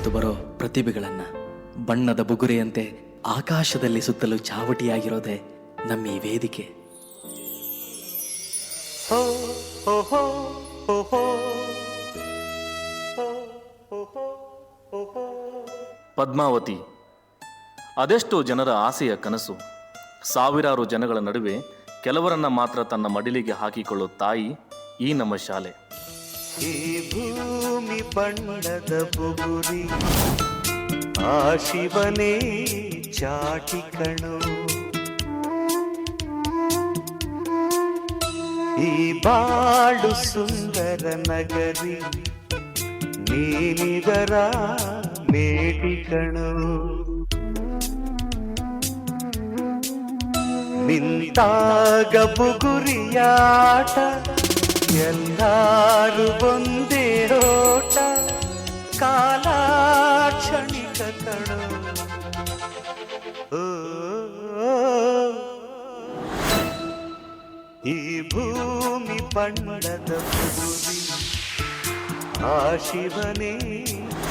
ಬೆಳೆದು ಬರೋ ಪ್ರತಿಭೆಗಳನ್ನ ಬಣ್ಣದ ಬುಗುರೆಯಂತೆ ಆಕಾಶದಲ್ಲಿ ಸುತ್ತಲೂ ಚಾವಟಿಯಾಗಿರೋದೆ ನಮ್ಮ ಈ ವೇದಿಕೆ. ಪದ್ಮಾವತಿ ಅದೆಷ್ಟೋ ಜನರ ಆಸೆಯ ಕನಸು. ಸಾವಿರಾರು ಜನಗಳ ನಡುವೆ ಕೆಲವರನ್ನ ಮಾತ್ರ ತನ್ನ ಮಡಿಲಿಗೆ ಹಾಕಿಕೊಳ್ಳೋ ತಾಯಿ ಈ ನಮ್ಮ ಶಾಲೆ. ಈ ಭೂಮಿ ಬಣ್ಣದ ಬುಗುರಿ ಆ ಶಿವನೇ ಚಾಟಿ ಕಣು. ಈ ಬಾಳು ಸುಂದರ ನಗರಿ ನೀನಿದರ ಮೇಟಿ ಕಣು. ನಿಂತಾಗ ಬುಗುರಿಯಾಟ ಎಲ್ಲಾರು ಒಂದೇ ಓಟ ಕಾಲ ಕ್ಷಣಿಕ ಕಣು. ಈ ಭೂಮಿ ಬಣ್ಣದ ಬುಗುರಿ ಆ ಶಿವನೇ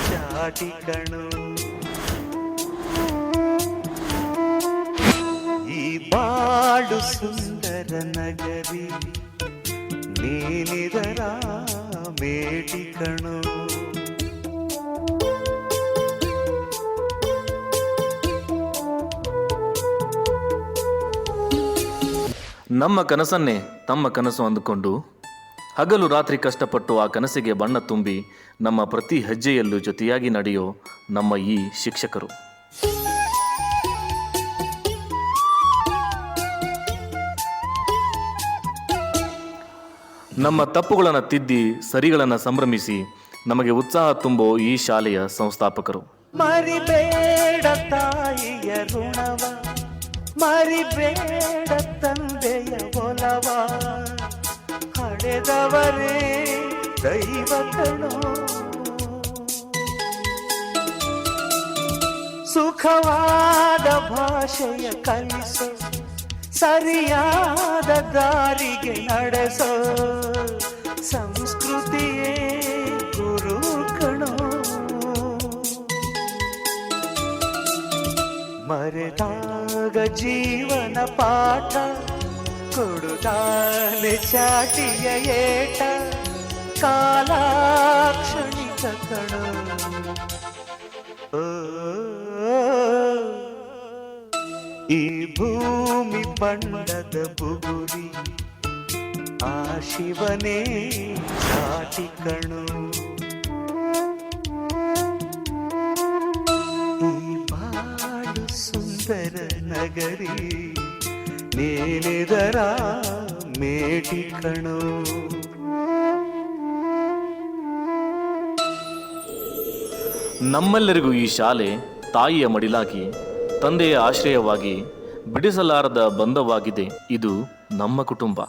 ಚಾಟಿ ಕಣು. ಈ ಬಾಳು ಸುಂದರ ನಗರಿ ನೀನಿದರ ಮೇಟಿ ಕಣು. ನಮ್ಮ ಕನಸನ್ನೇ ತಮ್ಮ ಕನಸು ಅಂದುಕೊಂಡು ಹಗಲು ರಾತ್ರಿ ಕಷ್ಟಪಟ್ಟು ಆ ಕನಸಿಗೆ ಬಣ್ಣ ತುಂಬಿ ನಮ್ಮ ಪ್ರತಿ ಹೆಜ್ಜೆಯಲ್ಲೂ ಜೊತೆಯಾಗಿ ನಡೆಯೋ ನಮ್ಮ ಈ ಶಿಕ್ಷಕರು. ನಮ್ಮ ತಪ್ಪುಗಳನ್ನು ತಿದ್ದಿ ಸರಿಗಳನ್ನು ಸಂಭ್ರಮಿಸಿ ನಮಗೆ ಉತ್ಸಾಹ ತುಂಬೋ ಈ ಶಾಲೆಯ ಸಂಸ್ಥಾಪಕರು. ಮರಿಬೇಡ ತಾಯಿಯ ಋಣವ, ಮರಿಬೇಡ ತಂದೆಯ ಒಲವ, ಹಡೆದವರೇ ದೈವ ಕಣೋ. ಸುಖವಾದ ಭಾಷೆಯ ಕಲಿಸೋ, ಸರಿಯಾದ ದಾರಿಗೆ ನಡೆಸೋ ಸಂಸ್ಕೃತಿಯೇ ಗುರು ಕಣೋ. ಮರೆತಾಗ ಜೀವನ ಪಾಠ ಕೊಡುತ್ತಾನೆ ಚಾಟಿಯ ಏಟ ಕಾಲಾಕ್ಷಣಿಕ ಕಣೋ. ಈ ಭೂಮಿ ಬಣ್ಣದ ಬುಗುರಿ ಆ ಶಿವನೇ ಚಾಟಿ ಕಣು. ಈ ಬಾಳು ಸುಂದರ ನಗರಿ ನೀನಿದರ ಮೇಟಿ ಕಣು. ನಮ್ಮೆಲ್ಲರಿಗೂ ಈ ಶಾಲೆ ತಾಯಿಯ ಮಡಿಲಾಗಿ, ತಂದೆಯ ಆಶ್ರಯವಾಗಿ, ಬಿಡಿಸಲಾರದ ಬಂಧವಾಗಿದೆ. ಇದು ನಮ್ಮ ಕುಟುಂಬ.